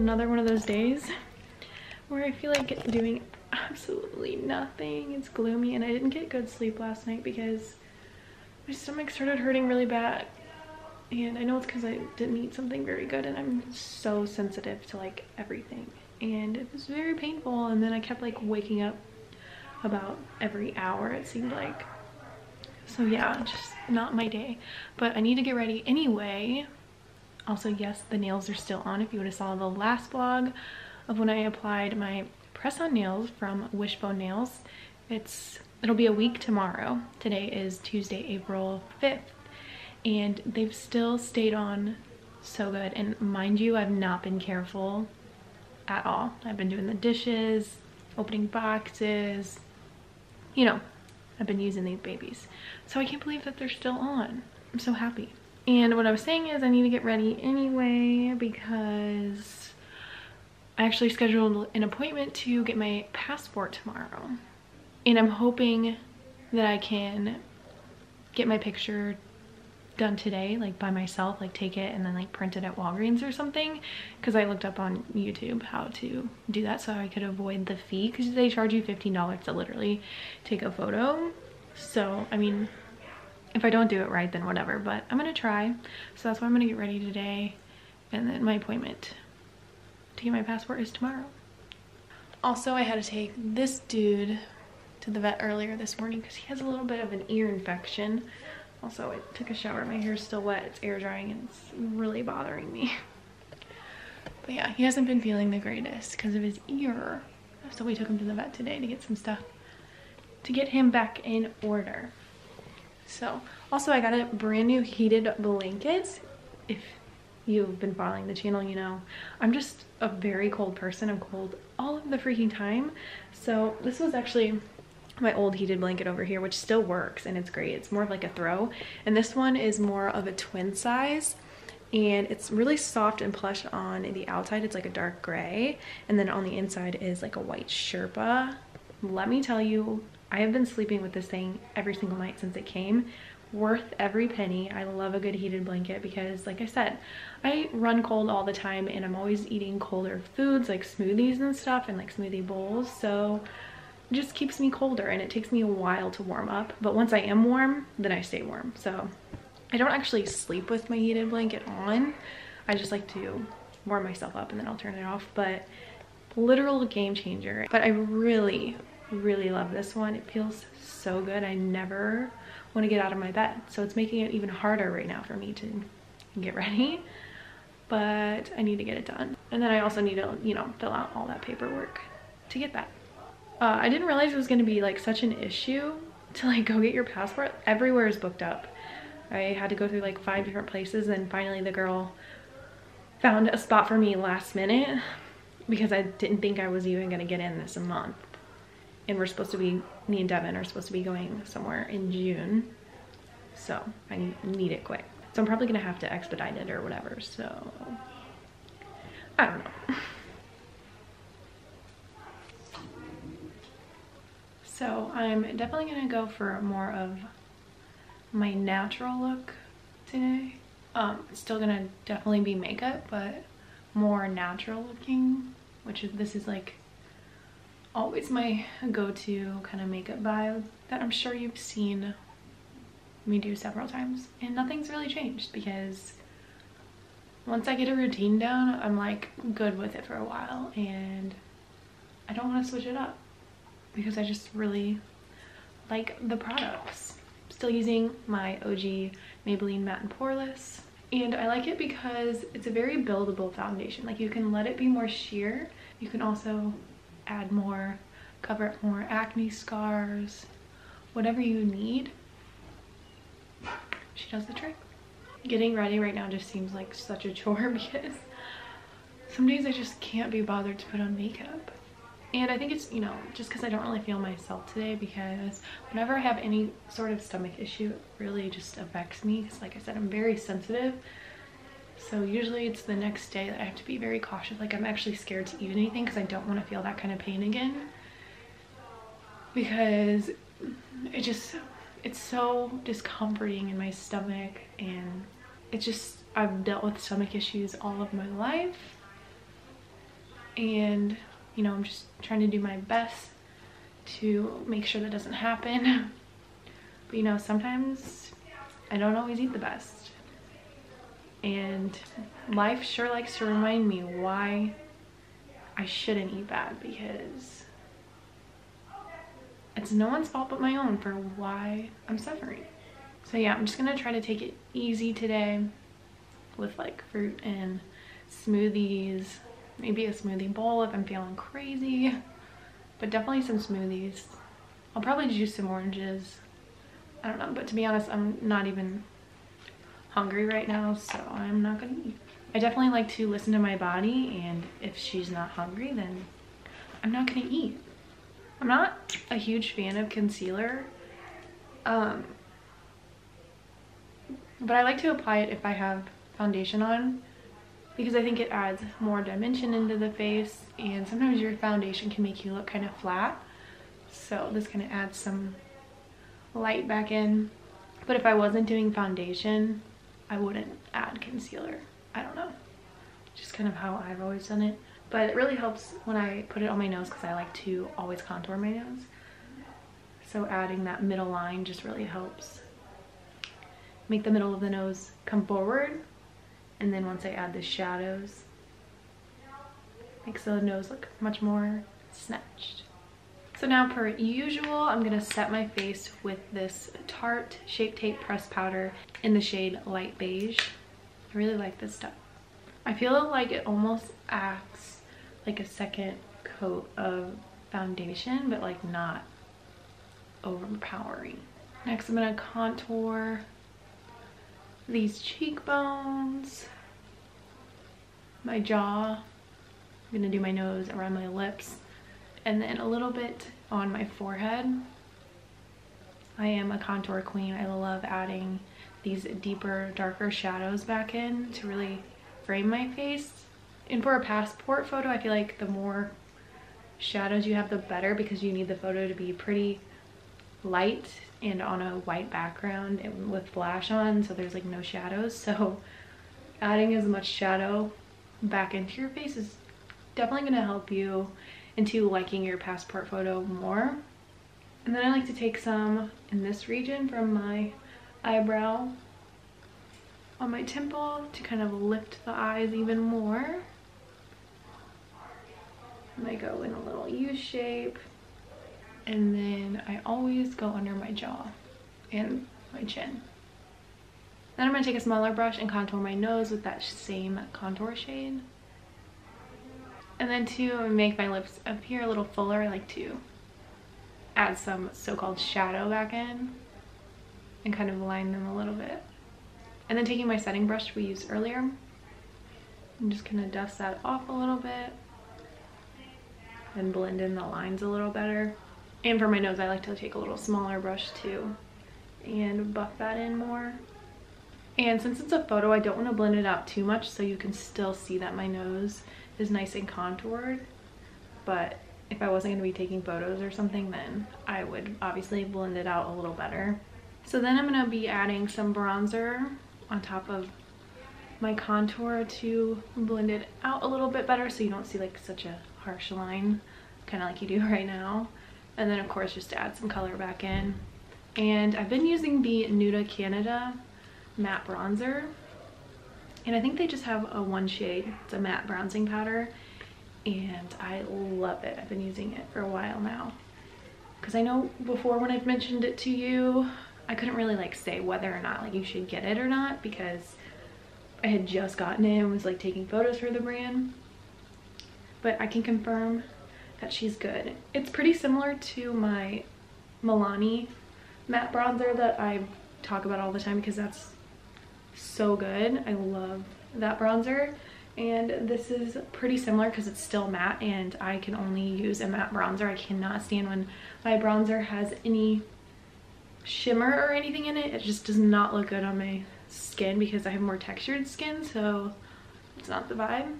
another one of those days where I feel like doing absolutely nothing. It's gloomy, and I didn't get good sleep last night because my stomach started hurting really bad. And I know it's because I didn't eat something very good, and I'm so sensitive to like everything. And it was very painful, and then I kept like waking up about every hour, it seemed like. So yeah, just not my day. But I need to get ready anyway. Also, yes, the nails are still on. If you would have saw the last vlog of when I applied my press-on nails from Wishbone Nails, it'll be a week tomorrow. Today is Tuesday, April 5th. And they've still stayed on so good. And mind you, I've not been careful at all. I've been doing the dishes, opening boxes, you know, I've been using these babies. So I can't believe that they're still on. I'm so happy. And what I was saying is I need to get ready anyway because I actually scheduled an appointment to get my passport tomorrow. And I'm hoping that I can get my picture done today, like by myself, like take it and then like print it at Walgreens or something, because I looked up on YouTube how to do that so I could avoid the fee, because they charge you $15 to literally take a photo. So I mean, if I don't do it right, then whatever, but I'm gonna try. So that's why I'm gonna get ready today, and then my appointment to get my passport is tomorrow. Also, I had to take this dude to the vet earlier this morning because he has a little bit of an ear infection. Also, I took a shower, my hair's still wet, it's air drying, and it's really bothering me. But yeah, he hasn't been feeling the greatest because of his ear. So we took him to the vet today to get some stuff to get him back in order. So, also I got a brand new heated blanket. If you've been following the channel, you know, I'm just a very cold person. I'm cold all of the freaking time. So this was actually my old heated blanket over here, which still works and it's great. It's more of like a throw, and this one is more of a twin size, and it's really soft and plush on the outside. It's like a dark gray, and then on the inside is like a white Sherpa. Let me tell you, I have been sleeping with this thing every single night since it came. Worth every penny. I love a good heated blanket because, like I said, I run cold all the time, and I'm always eating colder foods like smoothies and stuff, and like smoothie bowls, so it just keeps me colder, and it takes me a while to warm up. But once I am warm, then I stay warm. So I don't actually sleep with my heated blanket on. I just like to warm myself up and then I'll turn it off. But literal game changer. But I really, really love this one. It feels so good. I never want to get out of my bed. So it's making it even harder right now for me to get ready. But I need to get it done. And then I also need to, you know, fill out all that paperwork to get that. I didn't realize it was going to be like such an issue to like go get your passport. Everywhere is booked up. I had to go through like 5 different places, and finally the girl found a spot for me last minute because I didn't think I was even going to get in this month. And we're supposed to be, me and Devin are supposed to be going somewhere in June. So I need it quick. So I'm probably going to have to expedite it or whatever. So I don't know. So I'm definitely gonna go for more of my natural look today. It's still gonna definitely be makeup, but more natural looking, this is like always my go-to kind of makeup vibe that I'm sure you've seen me do several times. And nothing's really changed because once I get a routine down, I'm like good with it for a while, and I don't want to switch it up because I just really like the products. Still using my OG Maybelline Matte and Poreless, and I like it because it's a very buildable foundation. Like, you can let it be more sheer, you can also add more, cover up more acne scars, whatever you need. She does the trick. Getting ready right now just seems like such a chore because some days I just can't be bothered to put on makeup. And I think it's, you know, just because I don't really feel myself today, because whenever I have any sort of stomach issue, it really just affects me. Because like I said, I'm very sensitive. So usually it's the next day that I have to be very cautious. Like, I'm actually scared to eat anything because I don't want to feel that kind of pain again. Because it's so discomforting in my stomach, and I've dealt with stomach issues all of my life. and you know, I'm just trying to do my best to make sure that doesn't happen. But you know, sometimes I don't always eat the best, and life sure likes to remind me why I shouldn't eat bad, because it's no one's fault but my own for why I'm suffering. So yeah, I'm just gonna try to take it easy today with like fruit and smoothies, maybe a smoothie bowl if I'm feeling crazy, but definitely some smoothies. I'll probably juice some oranges. I don't know, but to be honest, I'm not even hungry right now, so I'm not gonna eat. I definitely like to listen to my body, and if she's not hungry, then I'm not gonna eat. I'm not a huge fan of concealer, but I like to apply it if I have foundation on, because I think it adds more dimension into the face, and sometimes your foundation can make you look kind of flat, so this kind of adds some light back in. But if I wasn't doing foundation, I wouldn't add concealer. I don't know, just kind of how I've always done it. But it really helps when I put it on my nose, because I like to always contour my nose, so adding that middle line just really helps make the middle of the nose come forward, and then once I add the shadows, makes the nose look much more snatched. So now, per usual, I'm gonna set my face with this Tarte Shape Tape Pressed Powder in the shade Light Beige. I really like this stuff. I feel like it almost acts like a second coat of foundation, but like not overpowering. Next, I'm gonna contour these cheekbones, my jaw. I'm gonna do my nose, around my lips, and then a little bit on my forehead. I am a contour queen. I love adding these deeper, darker shadows back in to really frame my face. And for a passport photo, I feel like the more shadows you have, the better, because you need the photo to be pretty light and on a white background and with flash on, so there's like no shadows. So adding as much shadow back into your face is definitely going to help you into liking your passport photo more. And then I like to take some in this region from my eyebrow on my temple to kind of lift the eyes even more. And I go in a little U shape, and then I always go under my jaw and my chin. Then I'm going to take a smaller brush and contour my nose with that same contour shade. And then to make my lips appear a little fuller, I like to add some so-called shadow back in and kind of line them a little bit. And then taking my setting brush we used earlier, I'm just going to dust that off a little bit and blend in the lines a little better. And for my nose, I like to take a little smaller brush too and buff that in more. And since it's a photo, I don't want to blend it out too much, so you can still see that my nose is nice and contoured. But if I wasn't going to be taking photos or something, then I would obviously blend it out a little better. So then I'm going to be adding some bronzer on top of my contour to blend it out a little bit better, so you don't see like such a harsh line, kind of like you do right now. And then of course just to add some color back in. And I've been using the Nuda Canada matte bronzer, and I think they just have a one shade. It's a matte bronzing powder, and I love it. I've been using it for a while now, because I know before when I've mentioned it to you, I couldn't really like say whether or not like you should get it or not, because I had just gotten it and was like taking photos for the brand. But I can confirm that she's good. It's pretty similar to my Milani matte bronzer that I talk about all the time, because that's so good. I love that bronzer. And this is pretty similar because it's still matte, and I can only use a matte bronzer. I cannot stand when my bronzer has any shimmer or anything in it. It just does not look good on my skin, because I have more textured skin, so it's not the vibe.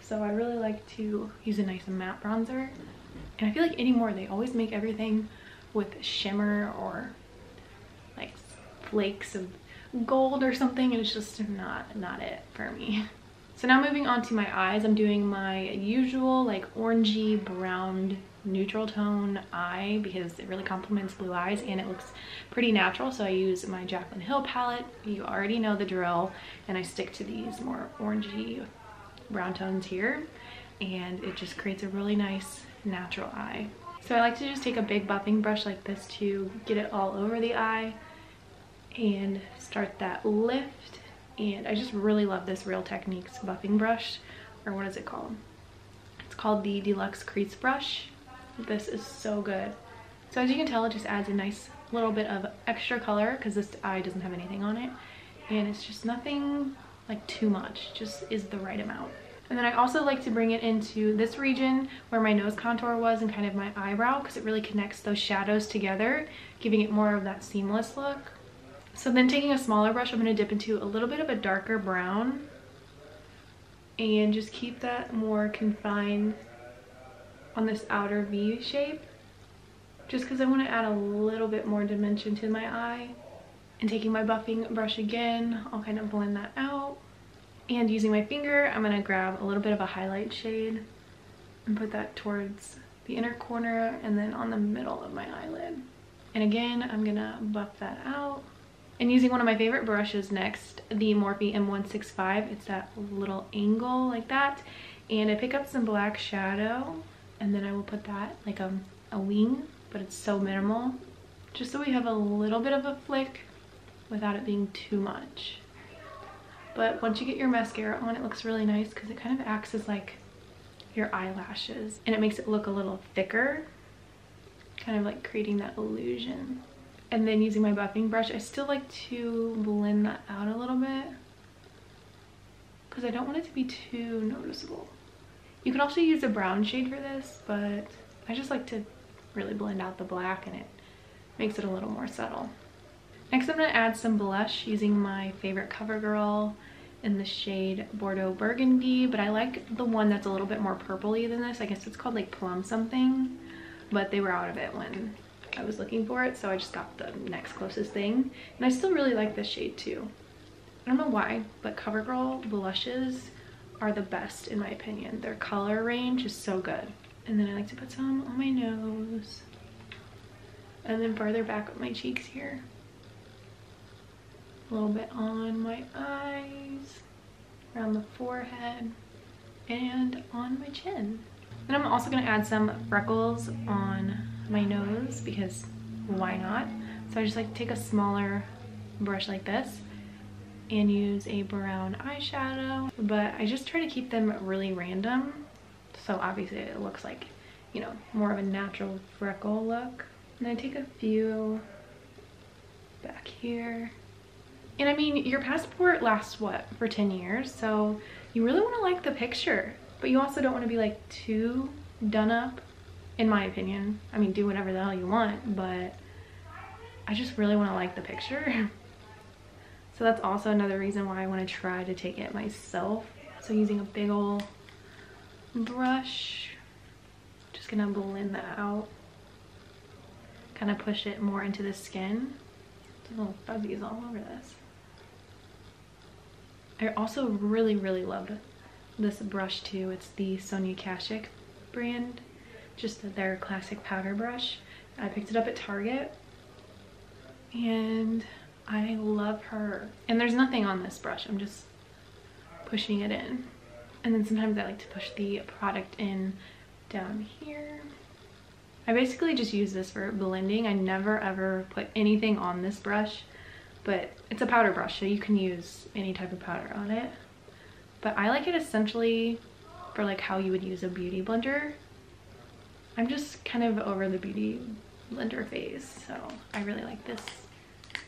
So I really like to use a nice matte bronzer. And I feel like anymore they always make everything with shimmer or like flakes of gold or something, and it's just not it for me. So now moving on to my eyes, I'm doing my usual like orangey brown neutral tone eye because it really complements blue eyes and it looks pretty natural. So I use my Jaclyn Hill palette. You already know the drill, and I stick to these more orangey brown tones here, and it just creates a really nice natural eye. So I like to just take a big buffing brush like this to get it all over the eye and start that lift. And I just really love this Real Techniques buffing brush, or what is it called? It's called the Deluxe Crease brush. This is so good. So as you can tell, it just adds a nice little bit of extra color because this eye doesn't have anything on it, and it's just nothing like too much, just is the right amount. And then I also like to bring it into this region where my nose contour was and kind of my eyebrow, because it really connects those shadows together, giving it more of that seamless look. So then taking a smaller brush, I'm going to dip into a little bit of a darker brown and just keep that more confined on this outer V shape, just because I want to add a little bit more dimension to my eye. And taking my buffing brush again, I'll kind of blend that out. And using my finger, I'm going to grab a little bit of a highlight shade and put that towards the inner corner and then on the middle of my eyelid. And again, I'm going to buff that out. And using one of my favorite brushes next, the Morphe M165, it's that little angle like that. And I pick up some black shadow, and then I will put that like a wing, but it's so minimal, just so we have a little bit of a flick without it being too much. But once you get your mascara on, it looks really nice because it kind of acts as like your eyelashes, and it makes it look a little thicker, kind of like creating that illusion. And then using my buffing brush, I still like to blend that out a little bit because I don't want it to be too noticeable. You could also use a brown shade for this, but I just like to really blend out the black, and it makes it a little more subtle. Next, I'm going to add some blush using my favorite CoverGirl in the shade Bordeaux Burgundy, but I like the one that's a little bit more purpley than this. I guess it's called like Plum something, but they were out of it when I was looking for it, so I just got the next closest thing. And I still really like this shade too. I don't know why, but CoverGirl blushes are the best in my opinion. Their color range is so good. And then I like to put some on my nose, and then further back up my cheeks here. A little bit on my eyes, around the forehead, and on my chin. Then I'm also going to add some freckles on my nose because why not? So I just like to take a smaller brush like this and use a brown eyeshadow, but I just try to keep them really random, so obviously it looks like, you know, more of a natural freckle look. And I take a few back here. And I mean, your passport lasts what, for 10 years, so you really want to like the picture, but you also don't want to be like too done up, in my opinion. I mean, do whatever the hell you want, but I just really want to like the picture. So that's also another reason why I want to try to take it myself. So using a big old brush, just gonna blend that out, kind of push it more into the skin. There's little fuzzies all over this. I also really loved this brush too. It's the 𝙊𝙃𝙃𝙀𝙍 brand, just their classic powder brush. I picked it up at Target and I love her. And there's nothing on this brush, I'm just pushing it in. And then sometimes I like to push the product in down here. I basically just use this for blending. I never ever put anything on this brush, but it's a powder brush, so you can use any type of powder on it. But I like it essentially for like how you would use a beauty blender. I'm just kind of over the beauty blender phase, so I really like this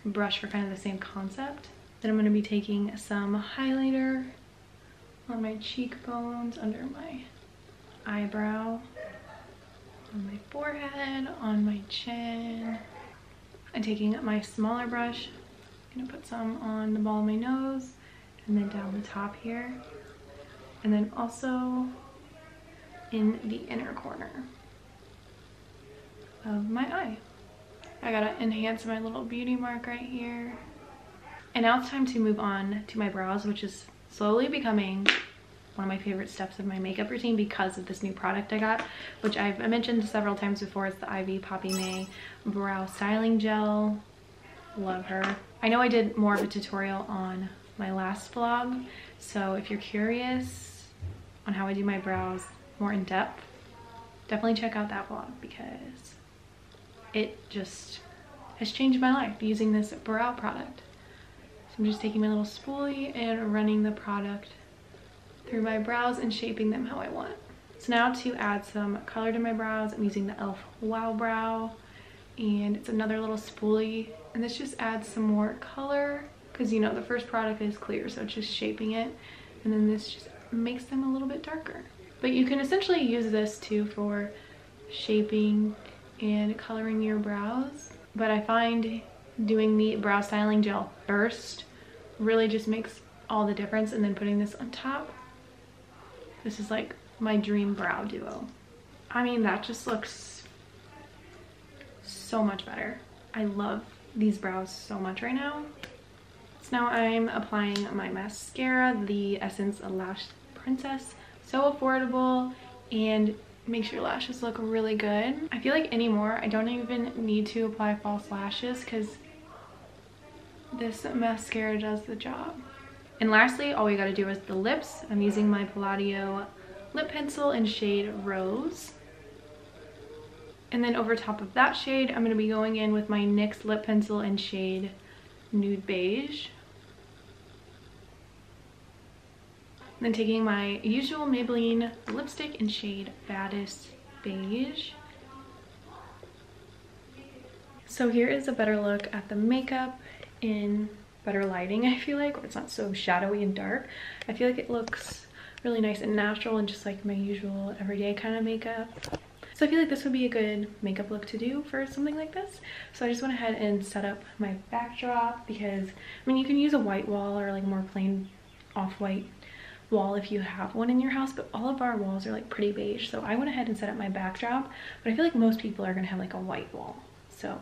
brush for kind of the same concept. Then I'm going to be taking some highlighter on my cheekbones, under my eyebrow, on my forehead, on my chin. And taking my smaller brush, I'm going to put some on the ball of my nose and then down the top here. And then also in the inner corner of my eye. I gotta enhance my little beauty mark right here. And now it's time to move on to my brows, which is slowly becoming one of my favorite steps of my makeup routine because of this new product I got, which I mentioned several times before. It's the 𝙊𝙃𝙃𝙃𝙀𝙃 Brow Styling Gel. Love her. I know I did more of a tutorial on my last vlog, so if you're curious on how I do my brows more in depth, definitely check out that vlog because it just has changed my life using this brow product. So I'm just taking my little spoolie and running the product through my brows and shaping them how I want. So now to add some color to my brows, I'm using the e.l.f. Wow Brow, and it's another little spoolie, and this just adds some more color because, you know, the first product is clear, so it's just shaping it, and then this just makes them a little bit darker. But you can essentially use this too for shaping and coloring your brows, but I find doing the brow styling gel first really just makes all the difference, and then putting this on top, this is like my dream brow duo. I mean, that just looks so much better. I love these brows so much right now. So now I'm applying my mascara, the Essence Lash Princess. So affordable and makes your lashes look really good. I feel like anymore I don't even need to apply false lashes because this mascara does the job. And lastly, all we gotta do is the lips. I'm using my Palladio lip pencil in shade Rose. And then over top of that shade, I'm gonna be going in with my NYX lip pencil in shade Nude Beige. And then taking my usual Maybelline lipstick in shade Baddest Beige. So here is a better look at the makeup in better lighting, I feel like, where it's not so shadowy and dark. I feel like it looks really nice and natural and just like my usual everyday kind of makeup. So I feel like this would be a good makeup look to do for something like this. So I just went ahead and set up my backdrop because, I mean, you can use a white wall or like more plain off-white wall if you have one in your house, but all of our walls are like pretty beige. So I went ahead and set up my backdrop, but I feel like most people are gonna have like a white wall. So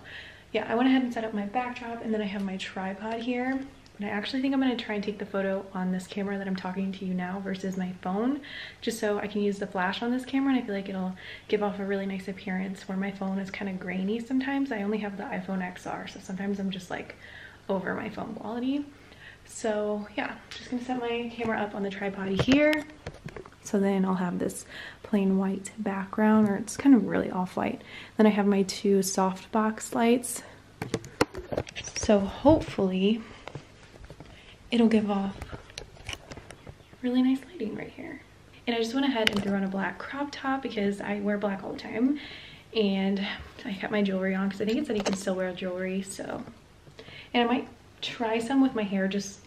yeah, I went ahead and set up my backdrop, and then I have my tripod here. And I actually think I'm gonna try and take the photo on this camera that I'm talking to you now versus my phone, just so I can use the flash on this camera, and I feel like it'll give off a really nice appearance where my phone is kind of grainy sometimes. I only have the iPhone XR, so sometimes I'm just like over my phone quality. So yeah, just gonna set my camera up on the tripod here. So then I'll have this plain white background, or it's kind of really off-white. Then I have my two softbox lights. So hopefully it'll give off really nice lighting right here. And I just went ahead and threw on a black crop top because I wear black all the time. And I kept my jewelry on because I think it said you can still wear jewelry, so. And I might try some with my hair just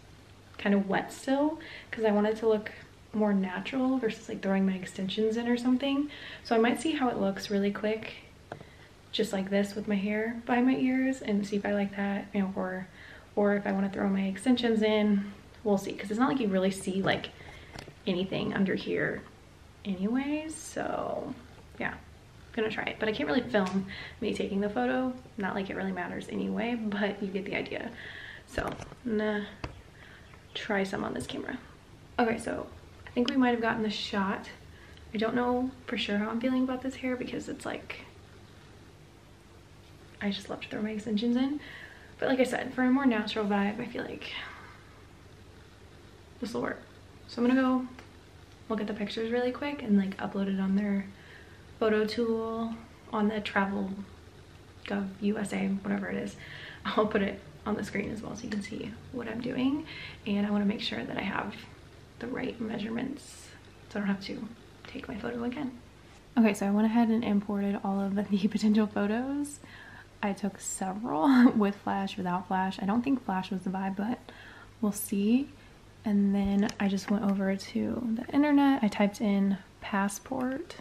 kind of wet still because I want it to look more natural versus like throwing my extensions in or something. So I might see how it looks really quick, just like this with my hair by my ears, and see if I like that, you know, or if I want to throw my extensions in. We'll see, because it's not like you really see like anything under here anyways. So yeah, I'm gonna try it, but I can't really film me taking the photo, not like it really matters anyway, but you get the idea. So I'm gonna try some on this camera. Okay, so I think we might have gotten the shot. I don't know for sure how I'm feeling about this hair because it's like, I just love to throw my extensions in. But like I said, for a more natural vibe, I feel like this will work. So I'm gonna go look at the pictures really quick and like upload it on their photo tool on the travel gov USA, whatever it is. I'll put it on the screen as well so you can see what I'm doing. And I want to make sure that I have the right measurements so I don't have to take my photo again. Okay, so I went ahead and imported all of the potential photos. I took several with flash, without flash. I don't think flash was the vibe, but we'll see. And then I just went over to the internet. I typed in passport,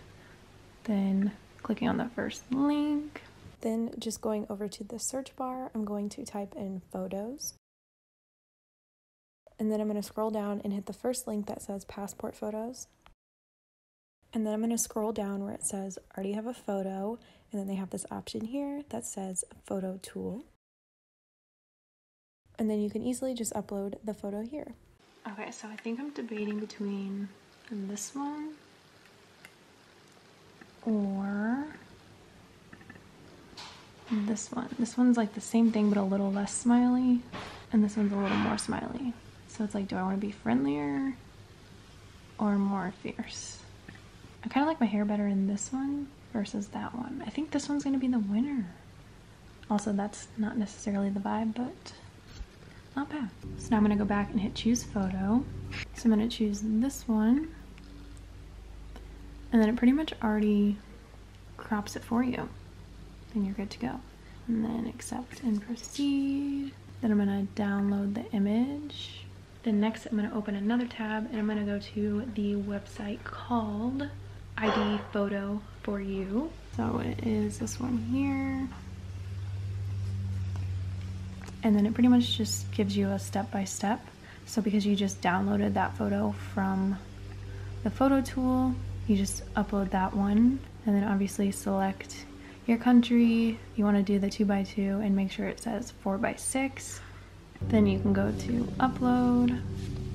then clicking on the first link. Then just going over to the search bar, I'm going to type in photos. And then I'm going to scroll down and hit the first link that says passport photos. And then I'm going to scroll down where it says already have a photo. And then they have this option here that says photo tool. And then you can easily just upload the photo here. Okay, so I think I'm debating between this one, or this one. This one's like the same thing but a little less smiley, and this one's a little more smiley. So it's like, do I want to be friendlier or more fierce? I kind of like my hair better in this one versus that one. I think this one's going to be the winner. Also, that's not necessarily the vibe, but not bad. So now I'm going to go back and hit choose photo. So I'm going to choose this one, and then it pretty much already crops it for you. And you're good to go. And then accept and proceed. Then I'm going to download the image. Then next I'm going to open another tab, and I'm going to go to the website called ID Photo for You. So it is this one here. And then it pretty much just gives you a step-by-step. So because you just downloaded that photo from the photo tool, you just upload that one, and then obviously select your country. You want to do the 2x2 and make sure it says 4x6. Then you can go to upload,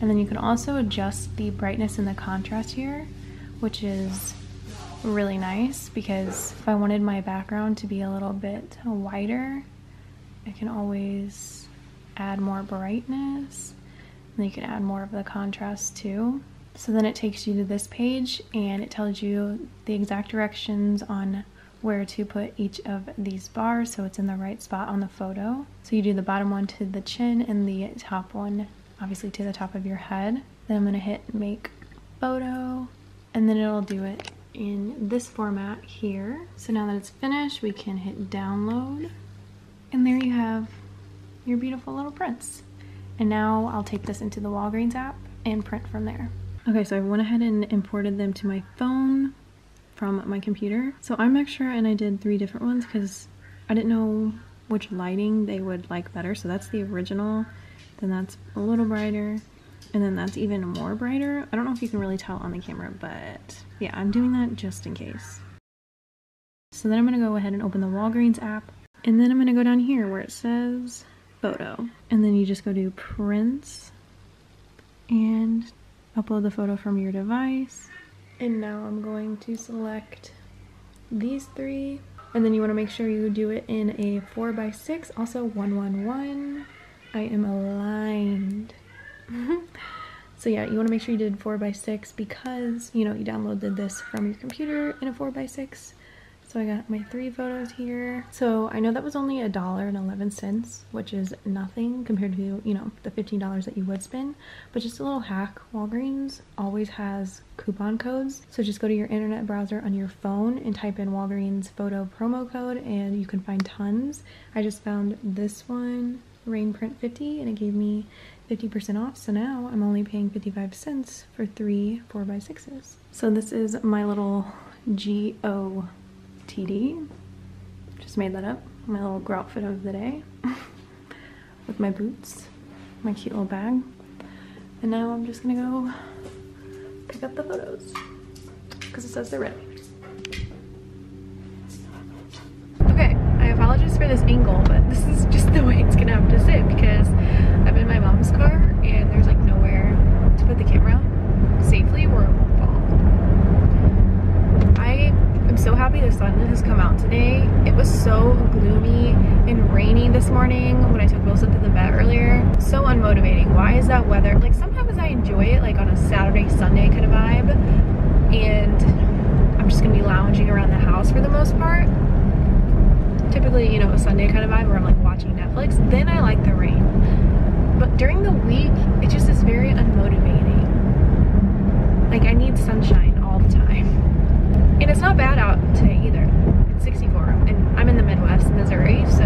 and then you can also adjust the brightness and the contrast here, which is really nice because if I wanted my background to be a little bit whiter, I can always add more brightness, and you can add more of the contrast too. So then it takes you to this page, and it tells you the exact directions on where to put each of these bars so it's in the right spot on the photo. So you do the bottom one to the chin and the top one obviously to the top of your head. Then I'm going to hit make photo, and then it'll do it in this format here. So now that it's finished, we can hit download, and there you have your beautiful little prints. And now I'll take this into the Walgreens app and print from there. Okay, so I went ahead and imported them to my phone from my computer. So I'm extra, and I did 3 different ones because I didn't know which lighting they would like better. So that's the original, then that's a little brighter, and then that's even more brighter. I don't know if you can really tell on the camera, but yeah, I'm doing that just in case. So then I'm gonna go ahead and open the Walgreens app, and then I'm gonna go down here where it says photo, and then you just go to prints and upload the photo from your device. And now I'm going to select these 3, and then you want to make sure you do it in a 4x6, also 111. I am aligned. So yeah, you want to make sure you did 4x6 because, you know, you downloaded this from your computer in a 4x6. So I got my 3 photos here. So I know that was only $1.11, which is nothing compared to, you know, the $15 that you would spend. But just a little hack, Walgreens always has coupon codes. So just go to your internet browser on your phone and type in Walgreens photo promo code, and you can find tons. I just found this one, Rain Print 50, and it gave me 50% off. So now I'm only paying 55 cents for 3 4x6s. So this is my little GOTD. Just made that up. My little girl outfit of the day with my boots, my cute little bag. And now I'm just gonna go pick up the photos because it says they're ready. Okay, I apologize for this angle, but this is just the way it's gonna have to sit because I'm in my mom's car and there's like nowhere to put the camera safely where it won't fall. I'm so happy the sun has come out today. It was so gloomy and rainy this morning when I took Wilson to the vet earlier. So unmotivating. Why is that weather? Like sometimes I enjoy it like on a Saturday, Sunday kind of vibe, and I'm just gonna be lounging around the house for the most part. Typically, you know, a Sunday kind of vibe where I'm like watching Netflix. Then I like the rain. But during the week, it just is very unmotivating. Like I need sunshine all the time. And it's not bad out today either. It's 64, and I'm in the Midwest, Missouri, so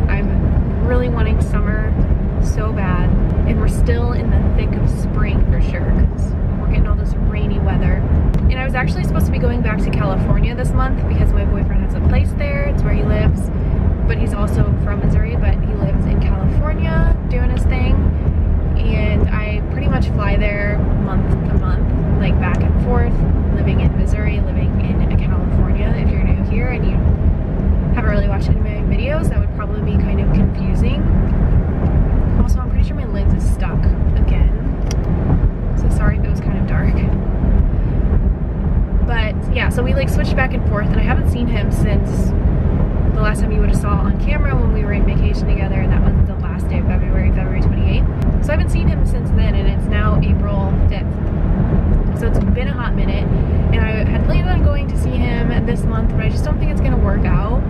I'm really wanting summer so bad. And we're still in the thick of spring for sure, because we're getting all this rainy weather. And I was actually supposed to be going back to California this month because my boyfriend has a place there. It's where he lives, but he's also from Missouri, but he lives in California doing his thing. And I pretty much fly there month to month, like back and forth, living in Missouri, living in California. If you're new here and you haven't really watched any of my videos, that would probably be kind of confusing. Also, I'm pretty sure my lens is stuck again, so sorry if it was kind of dark. So we like switched back and forth, and I haven't seen him since the last time you would have saw on camera when we were in vacation together, and that was the last day of February 28th. So I haven't seen him since then, and it's now April 5th. So it's been a hot minute, and I had planned on going to see him this month, but I just don't think it's gonna work out.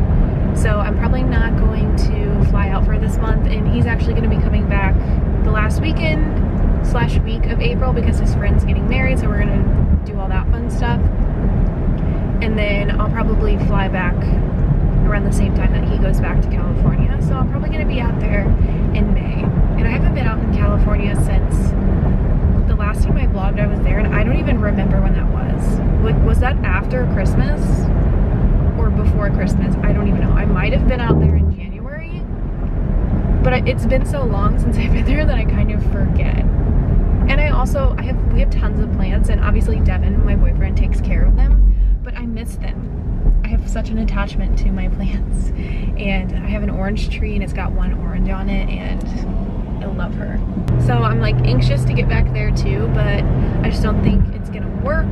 So I'm probably not going to fly out for this month, and he's actually gonna be coming back the last weekend / week of April because his friend's getting married, so we're gonna do all that fun stuff. And then I'll probably fly back around the same time that he goes back to California. So I'm probably gonna be out there in May. And I haven't been out in California since the last time I vlogged I was there, and I don't even remember when that was. Like, was that after Christmas or before Christmas? I don't even know. I might have been out there in January, but it's been so long since I've been there that I kind of forget. And we have tons of plants, and obviously Devin, my boyfriend, takes care of them, but I miss them. I have such an attachment to my plants, and I have an orange tree and it's got one orange on it, and I love her. So I'm like anxious to get back there too, but I just don't think it's gonna work,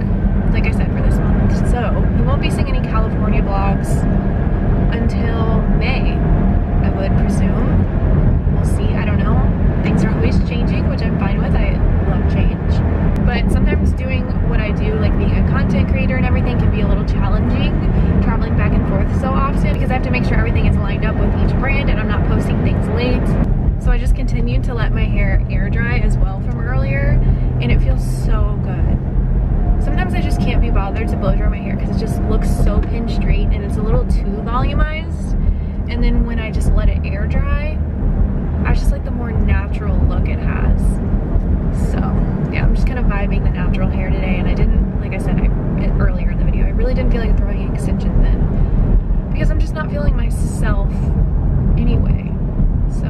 like I said, for this month. So we won't be seeing any California vlogs until May, I would presume. We'll see, I don't know. Things are always changing, which I'm fine with. I love change. But sometimes doing what I do, like being a content creator and everything, can be a little challenging, traveling back and forth so often, because I have to make sure everything is lined up with each brand and I'm not posting things late. So I just continued to let my hair air dry as well from earlier, and it feels so good. Sometimes I just can't be bothered to blow dry my hair because it just looks so pin straight and it's a little too volumized. And then when I just let it air dry, I just like the more natural look it has. So yeah, I'm just kind of vibing the natural hair today, and I didn't, like I said earlier in the video, I really didn't feel like throwing extensions in because I'm just not feeling myself anyway. So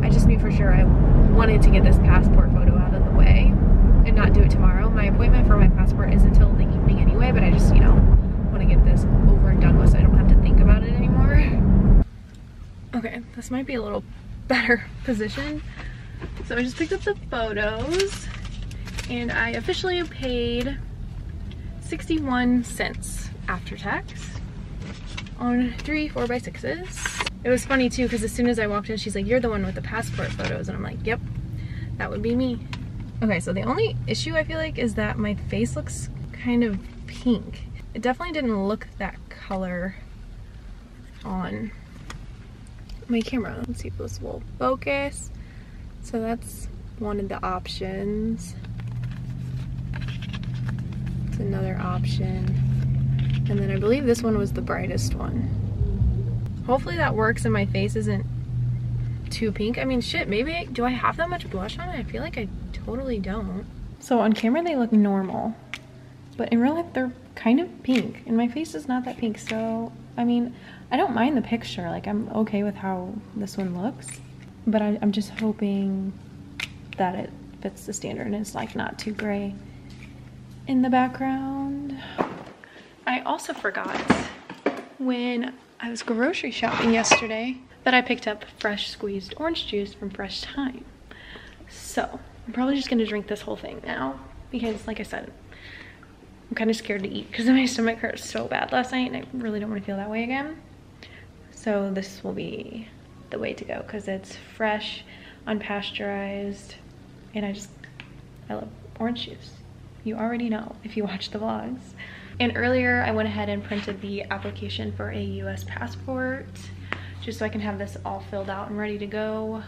I just knew for sure I wanted to get this passport photo out of the way and not do it tomorrow. My appointment for my passport is until the evening anyway, but I just, you know, want to get this over and done with so I don't have to think about it anymore. Okay, this might be a little better position. So I just picked up the photos, and I officially paid 61 cents after tax on 3 4x6s. It was funny too, because as soon as I walked in, she's like, "You're the one with the passport photos," and I'm like, "Yep, that would be me." Okay, so the only issue I feel like is that my face looks kind of pink. It definitely didn't look that color on my camera. Let's see if this will focus. So that's one of the options. It's another option. And then I believe this one was the brightest one. Hopefully that works and my face isn't too pink. I mean, shit, maybe, do I have that much blush on it? I feel like I totally don't. So on camera they look normal, but in real life they're kind of pink, and my face is not that pink. So, I mean, I don't mind the picture. Like, I'm okay with how this one looks, but I'm just hoping that it fits the standard and it's like not too gray in the background. I also forgot when I was grocery shopping yesterday that I picked up fresh squeezed orange juice from Fresh Thyme. So I'm probably just gonna drink this whole thing now because, like I said, I'm kind of scared to eat because my stomach hurt so bad last night and I really don't want to feel that way again. So this will be the way to go because it's fresh, unpasteurized, and I love orange juice. You already know if you watch the vlogs. And earlier I went ahead and printed the application for a US passport just so I can have this all filled out and ready to go.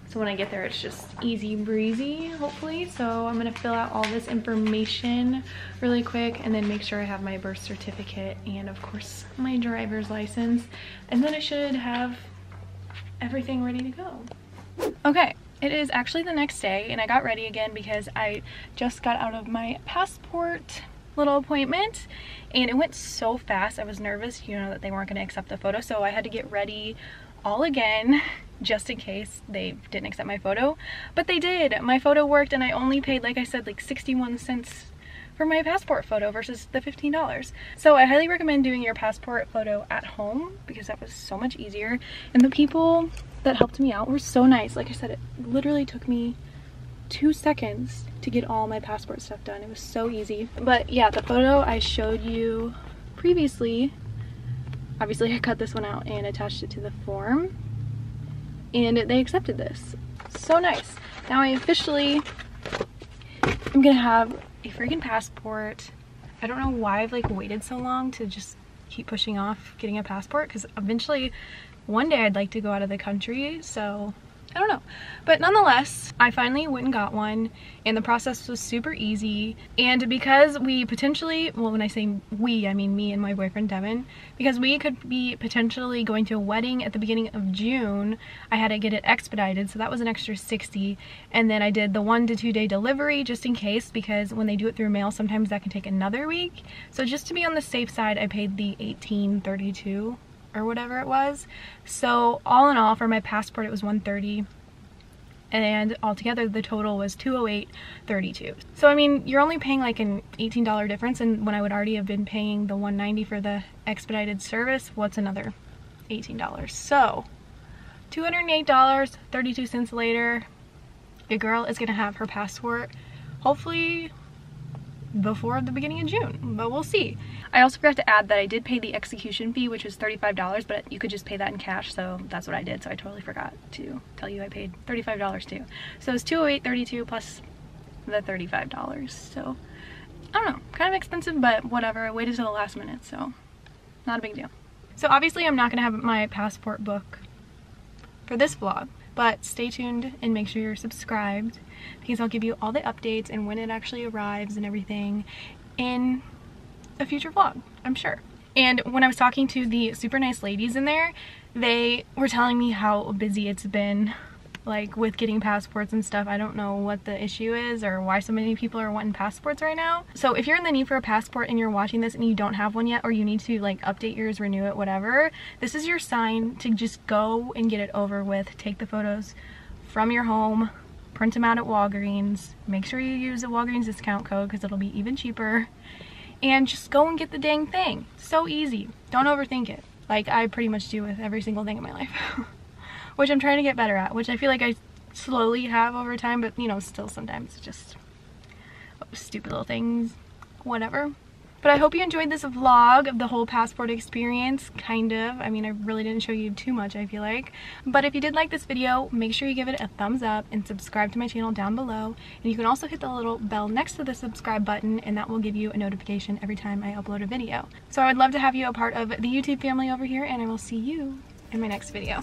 So when I get there, it's just easy breezy, hopefully. So I'm gonna fill out all this information really quick and then make sure I have my birth certificate and of course my driver's license. And then I should have everything ready to go. Okay, it is actually the next day and I got ready again because I just got out of my passport little appointment and it went so fast. I was nervous, you know, that they weren't gonna accept the photo, so I had to get ready all again just in case they didn't accept my photo. But they did. My photo worked and I only paid, like I said, like 61 cents for my passport photo versus the $15. So I highly recommend doing your passport photo at home because that was so much easier. And the people that helped me out were so nice. Like I said, it literally took me 2 seconds to get all my passport stuff done. It was so easy. But yeah, the photo I showed you previously, obviously I cut this one out and attached it to the form, and they accepted this. So nice. Now I officially am gonna have a freaking passport. I don't know why I've like waited so long to just keep pushing off getting a passport, because eventually one day I'd like to go out of the country, so I don't know. But nonetheless, I finally went and got one, and the process was super easy. And because we potentially, well, when I say we, I mean me and my boyfriend Devin, because we could be potentially going to a wedding at the beginning of June, I had to get it expedited, so that was an extra $60. And then I did the 1 to 2 day delivery just in case, because when they do it through mail, sometimes that can take another week. So just to be on the safe side, I paid the $18.32 or whatever it was. So all in all, for my passport it was $130, and altogether the total was $208.32. So I mean, you're only paying like an $18 difference, and when I would already have been paying the $190 for the expedited service, what's another $18? So $208.32 later, your girl is gonna have her passport hopefully before the beginning of June, but we'll see. I also forgot to add that I did pay the execution fee, which was $35, but you could just pay that in cash, so that's what I did. So I totally forgot to tell you I paid $35 too. So it's $208.32 plus the $35. So I don't know, kind of expensive, but whatever. I waited till the last minute, so not a big deal. So obviously I'm not gonna have my passport book for this vlog, but stay tuned and make sure you're subscribed, because I'll give you all the updates and when it actually arrives and everything in a future vlog, I'm sure. And when I was talking to the super nice ladies in there, they were telling me how busy it's been, like with getting passports and stuff. I don't know what the issue is or why so many people are wanting passports right now. So if you're in the need for a passport and you're watching this and you don't have one yet, or you need to like update yours, renew it, whatever, this is your sign to just go and get it over with. Take the photos from your home, print them out at Walgreens, make sure you use a Walgreens discount code because it'll be even cheaper, and just go and get the dang thing. So easy. Don't overthink it, like I pretty much do with every single thing in my life. Which I'm trying to get better at, which I feel like I slowly have over time, but you know, still sometimes it's just stupid little things, whatever. But I hope you enjoyed this vlog of the whole passport experience, kind of. I mean, I really didn't show you too much, I feel like. But if you did like this video, make sure you give it a thumbs up and subscribe to my channel down below. And you can also hit the little bell next to the subscribe button, and that will give you a notification every time I upload a video. So I would love to have you a part of the YouTube family over here, and I will see you in my next video.